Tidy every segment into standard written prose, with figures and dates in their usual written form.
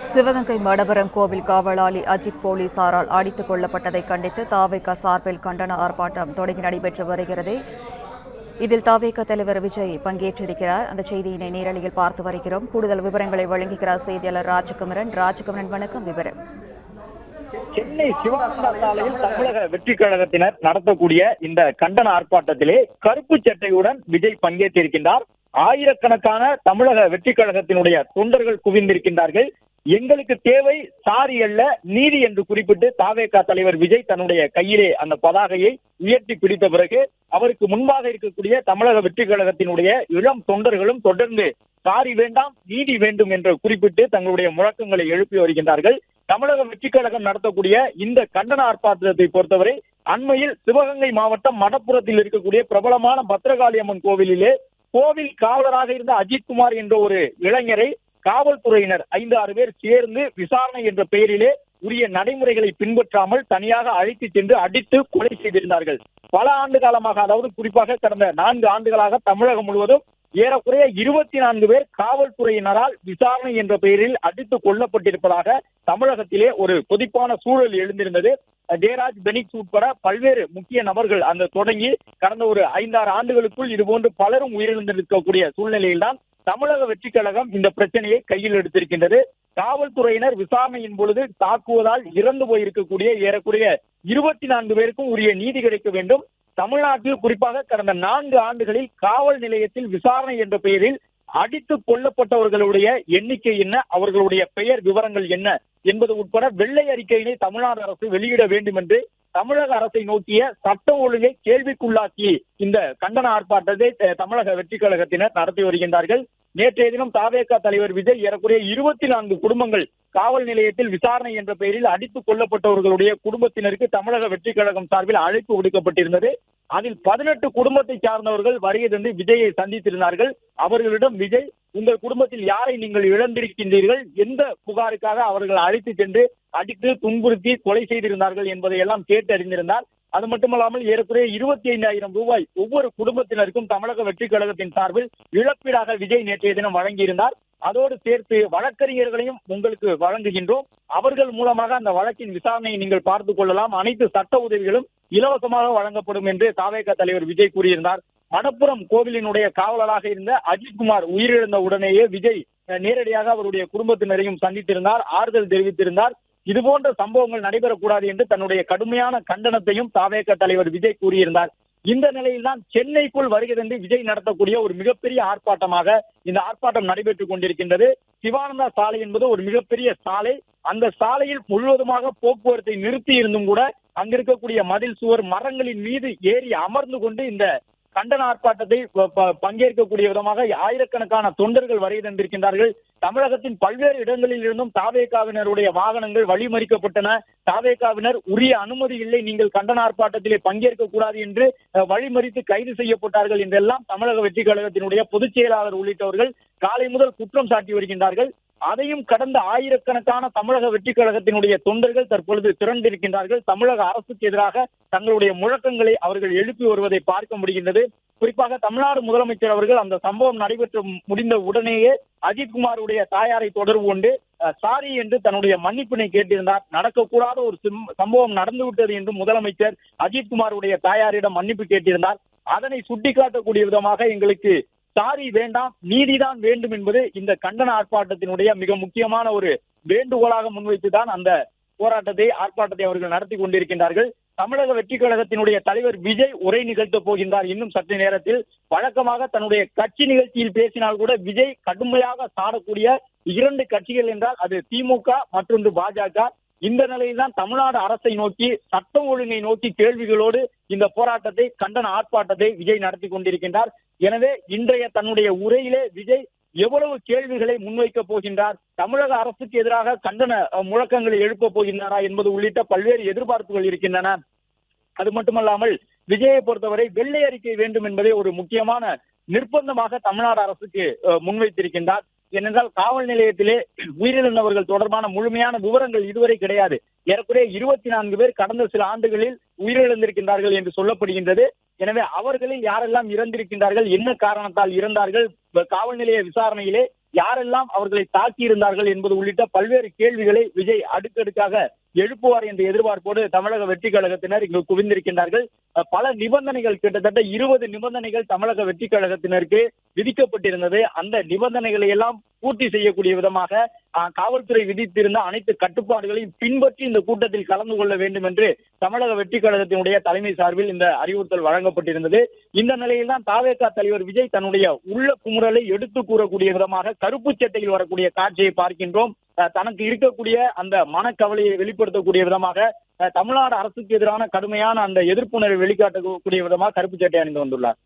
சிவகங்கை மடவரம் கோவில் காவலாளி அஜித் போலீசாரால் அடித்துக் கொல்லப்பட்டதை கண்டித்து தாவேகா சார்பில் கண்டன ஆர்ப்பாட்டம் தொடங்கி நடைபெற்று வருகிறது. இதில் தாவேகா தலைவர் விஜய் பங்கேற்றிருக்கிறார். அந்த செய்தியினை நேரலையில் பார்த்து வருகிறோம். கூடுதல் விவரங்களை வழங்குகிறார் செய்தியாளர் ராஜகுமரன். வணக்கம். விவரம். சென்னை சிவானந்தா சாலையில் தமிழக வெற்றி கழகத்தினர் நடத்தக்கூடிய இந்த கண்டன ஆர்ப்பாட்டத்திலே கருப்பு சட்டையுடன் விஜய் பங்கேற்றிருக்கின்றார். ஆயிரக்கணக்கான தமிழக வெற்றி கழகத்தினுடைய தொண்டர்கள் குவிந்திருக்கின்றார்கள். எங்களுக்கு தேவை சாரி அல்ல நீதி என்று குறிப்பிட்டு தாவேகா தலைவர் விஜய் தன்னுடைய கையிலே அந்த பதாகையை உயர்த்தி பிடித்த பிறகு அவருக்கு முன்பாக இருக்கக்கூடிய தமிழக வெற்றி கழகத்தினுடைய இளம் தொண்டர்களும் தொடர்ந்து சாரி வேண்டாம் நீதி வேண்டும் என்று குறிப்பிட்டு தங்களுடைய முழக்கங்களை எழுப்பி வருகின்றார்கள். தமிழக வெற்றி கழகம் நடத்தக்கூடிய இந்த கண்டன ஆர்ப்பாட்டத்தை பொறுத்தவரை அண்மையில் சிவகங்கை மாவட்டம் மடப்புறத்தில் இருக்கக்கூடிய பிரபலமான பத்ரகாளி அம்மன் கோவிலிலே கோவில் காவலராக இருந்த அஜித்குமார் என்ற ஒரு இளைஞரை காவல்துறையினர் 5-6 பேர் சேர்ந்து விசாரணை என்ற பெயரிலே உரிய நடைமுறைகளை பின்பற்றாமல் தனியாக அழைத்து சென்று அடித்து கொலை செய்திருந்தார்கள். பல ஆண்டு காலமாக, அதாவது குறிப்பாக கடந்த 4 ஆண்டுகளாக தமிழகம் முழுவதும் ஏறக்குறைய 24 பேர் காவல்துறையினரால் விசாரணை என்ற பெயரில் அடித்து கொல்லப்பட்டிருப்பதாக தமிழகத்திலே ஒரு கொதிப்பான சூழல் எழுந்திருந்தது. ஜெயராஜ் பெனிக்ஸ் உட்பட பல்வேறு முக்கிய நபர்கள் அந்த தொடங்கி கடந்த ஒரு 5-6 ஆண்டுகளுக்குள் இதுபோன்று பலரும் உயிரிழந்திருக்கக்கூடிய சூழ்நிலையில்தான் தமிழக வெற்றி கழகம் இந்த பிரச்சனையை கையில் எடுத்திருக்கின்றது. காவல்துறையினர் விசாரணையின் பொழுது தாக்குவதால் இறந்து போயிருக்கக்கூடிய ஏறக்குறைய 24 பேருக்கும் உரிய நீதி கிடைக்க வேண்டும். தமிழ்நாட்டில் குறிப்பாக கடந்த 4 ஆண்டுகளில் காவல் நிலையத்தில் விசாரணை என்ற பெயரில் அடித்து கொல்லப்பட்டவர்களுடைய எண்ணிக்கை என்ன, அவர்களுடைய பெயர் விவரங்கள் என்ன என்பது உட்பட வெள்ளை அறிக்கையினை தமிழ்நாடு அரசு வெளியிட வேண்டும் என்று தமிழக அரசை நோக்கிய சட்டம் ஒழுங்கை கேள்விக்குள்ளாக்கி இந்த கண்டன ஆர்ப்பாட்டத்தை தமிழக வெற்றி கழகத்தினர் நடத்தி வருகின்றார்கள். நேற்றைய தினம் தாவேகா தலைவர் விஜய் ஏறக்குறைய 24 குடும்பங்கள் காவல் நிலையத்தில் விசாரணை என்ற பெயரில் அடித்துக் கொல்லப்பட்டவர்களுடைய குடும்பத்தினருக்கு தமிழக வெற்றி கழகம் சார்பில் அழைப்பு விடுக்கப்பட்டிருந்தது. அதில் 18 குடும்பத்தை சார்ந்தவர்கள் வருகை தந்து விஜயை சந்தித்திருந்தார்கள். அவர்களிடம் விஜய், உங்கள் குடும்பத்தில் யாரை நீங்கள் இழந்திருக்கின்றீர்கள், எந்த புகாருக்காக அவர்கள் அழைத்து சென்று அடித்து துன்புறுத்தி கொலை செய்திருந்தார்கள் என்பதை எல்லாம் கேட்டு அறிந்திருந்தார். அது மட்டுமல்லாமல் ஏறக்குறைய 25,000 ரூபாய் ஒவ்வொரு குடும்பத்தினருக்கும் தமிழக வெற்றி கழகத்தின் சார்பில் இழப்பீடாக விஜய் நேற்றைய தினம் வழங்கியிருந்தார். அதோடு சேர்த்து வழக்கறிஞர்களையும் உங்களுக்கு வழங்குகின்றோம், அவர்கள் மூலமாக அந்த வழக்கின் விசாரணையை நீங்கள் பார்த்துக் கொள்ளலாம், அனைத்து சட்ட உதவிகளும் இலவசமாக வழங்கப்படும் என்று தாவேகா தலைவர் விஜய் கூறியிருந்தார். மடப்புறம் கோவிலினுடைய காவலராக இருந்த அஜித்குமார் உயிரிழந்த உடனேயே விஜய் நேரடியாக அவருடைய குடும்பத்தினரையும் சந்தித்திருந்தார், ஆறுதல் தெரிவித்திருந்தார். இதுபோன்ற சம்பவங்கள் நடைபெறக்கூடாது என்று தன்னுடைய கடுமையான கண்டனத்தையும் தாவேகா தலைவர் விஜய் கூறியிருந்தார். இந்த நிலையில்தான் சென்னைக்குள் வருகை தந்து விஜய் நடத்தக்கூடிய ஒரு மிகப்பெரிய ஆர்ப்பாட்டமாக இந்த ஆர்ப்பாட்டம் நடைபெற்றுக் கொண்டிருக்கின்றது. சிவானந்தா சாலை என்பது ஒரு மிகப்பெரிய சாலை. அந்த சாலையில் முழுவதுமாக போக்குவரத்தை நிறுத்தி இருந்தும் கூட அங்கிருக்கக்கூடிய மதில் சுவர் மரங்களின் மீது ஏறி அமர்ந்து கொண்டு இந்த கண்டன ஆர்ப்பாட்டத்தை பங்கேற்கக்கூடிய விதமாக ஆயிரக்கணக்கான தொண்டர்கள் வருகை தந்திருக்கின்றார்கள். தமிழகத்தின் பல்வேறு இடங்களில் இருந்தும் தாவேகாவினருடைய வாகனங்கள் வழிமறிக்கப்பட்டன. தாவேகாவினர் உரிய அனுமதி இல்லை, நீங்கள் கண்டன ஆர்ப்பாட்டத்திலே பங்கேற்க கூடாது என்று வழிமறித்து கைது செய்யப்பட்டார்கள் என்றெல்லாம் தமிழக வெற்றி கழகத்தினுடைய பொதுச் செயலாளர் உள்ளிட்டவர்கள் காலை முதல் குற்றம் சாட்டி வருகின்றார்கள். அதையும் கடந்த ஆயிரக்கணக்கான தமிழக வெற்றி கழகத்தினுடைய தொண்டர்கள் தற்பொழுது திரண்டிருக்கின்றார்கள். தமிழக அரசுக்கு எதிராக தங்களுடைய முழக்கங்களை அவர்கள் எழுப்பி வருவதை பார்க்க முடிகின்றது. குறிப்பாக தமிழ்நாடு முதலமைச்சர் அவர்கள் அந்த சம்பவம் நடைபெற்று முடிந்த உடனேயே அஜித்குமாருடைய தாயாரை தொடர்பு கொண்டு சாரி என்று தன்னுடைய மன்னிப்பினை கேட்டிருந்தார். நடக்கக்கூடாத ஒரு சம்பவம் நடந்துவிட்டது என்று முதலமைச்சர் அஜித்குமாருடைய தாயாரிடம் மன்னிப்பு கேட்டிருந்தார். அதனை சுட்டிக்காட்டக்கூடிய விதமாக எங்களுக்கு சாரி வேண்டாம் நீதிதான் வேண்டும் என்பது இந்த கண்டன ஆர்ப்பாட்டத்தினுடைய மிக முக்கியமான ஒரு வேண்டுகோளாக முன்வைத்துதான் அந்த ஆர்ப்பாட்டத்தை அவர்கள் நடத்தி கொண்டிருக்கின்றார்கள். தமிழக வெற்றி கழகத்தினுடைய தலைவர் விஜய் உரை நிகழ்த்த போகின்றார் இன்னும் சற்று நேரத்தில். வழக்கமாக தன்னுடைய கட்சி நிகழ்ச்சியில் பேசினால் கூட விஜய் கடுமையாக சாடக்கூடிய 2 கட்சிகள் என்றால் அது திமுக மற்றொன்று பாஜக. இந்த நிலையில்தான் தமிழ்நாடு அரசை நோக்கி சட்டம் ஒழுங்கை நோக்கி கேள்விகளோடு இந்த போராட்டத்தை கண்டன ஆர்ப்பாட்டத்தை விஜய் நடத்தி கொண்டிருக்கின்றார். எனவே இன்றைய தன்னுடைய உரையிலே விஜய் எவ்வளவு கேள்விகளை முன்வைக்க போகின்றார், தமிழக அரசுக்கு எதிராக கண்டன முழக்கங்களை எழுப்ப போகின்றாரா என்பது உள்ளிட்ட பல்வேறு எதிர்பார்ப்புகள் இருக்கின்றன. அது மட்டுமல்லாமல் விஜயை பொறுத்தவரை வெள்ளை அறிக்கை வேண்டும் என்பதை ஒரு முக்கியமான நிர்பந்தமாக தமிழ்நாடு அரசுக்கு முன்வைத்திருக்கின்றார். ஏனென்றால் காவல் நிலையத்திலே உயிரிழந்தவர்கள் தொடர்பான முழுமையான விவரங்கள் இதுவரை கிடையாது. ஏறக்குறைய 24 பேர் கடந்த சில ஆண்டுகளில் உயிரிழந்திருக்கின்றார்கள் என்று சொல்லப்படுகின்றது. எனவே அவர்களில் யாரெல்லாம் இறந்திருக்கின்றார்கள், என்ன காரணத்தால் இறந்தார்கள், காவல் நிலைய விசாரணையிலே யாரெல்லாம் அவர்களை தாக்கி இருந்தார்கள் என்பது உள்ளிட்ட பல்வேறு கேள்விகளை விஜய் அடுக்கடுக்காக எழுப்புவார் என்ற எதிர்பார்ப்போடு தமிழக வெற்றி கழகத்தினர் இங்கு குவிந்திருக்கின்றார்கள். பல நிபந்தனைகள், கிட்டத்தட்ட 20 நிபந்தனைகள் தமிழக வெற்றி கழகத்தினருக்கு விதிக்கப்பட்டிருந்தது. அந்த நிபந்தனைகளை எல்லாம் பூர்த்தி செய்யக்கூடிய விதமாக காவல்துறை விதித்திருந்த அனைத்து கட்டுப்பாடுகளையும் பின்பற்றி இந்த கூட்டத்தில் கலந்து கொள்ள வேண்டும் என்று தமிழக வெற்றி கழகத்தினுடைய தலைமை சார்பில் இந்த அறிவுறுத்தல் வழங்கப்பட்டிருந்தது. இந்த நிலையில் தான் தாவேகா தலைவர் விஜய் தன்னுடைய உள்ள குமுறலை எடுத்து கூறக்கூடிய விதமாக கருப்பு சட்டையில் வரக்கூடிய காட்சியை பார்க்கின்றோம். தனக்கு இருக்கக்கூடிய அந்த மனக்கவலையை வெளிப்படுத்தக்கூடிய விதமாக தமிழ்நாடு அரசுக்கு எதிரான கடுமையான அந்த எதிர்ப்புணர்வை வெளிக்காட்டக்கூடிய விதமாக கருப்பு சட்டை அணிந்து வந்துள்ளார்.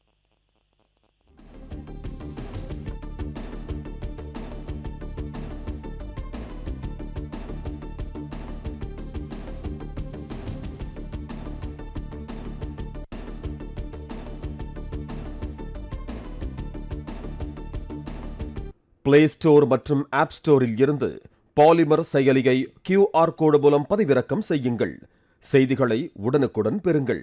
பிளே ஸ்டோர் மற்றும் ஆப் ஸ்டோரில் இருந்து பாலிமர் செயலியை QR கோடு மூலம் பதிவிறக்கம் செய்யுங்கள். செய்திகளை உடனுக்குடன் பெறுங்கள்.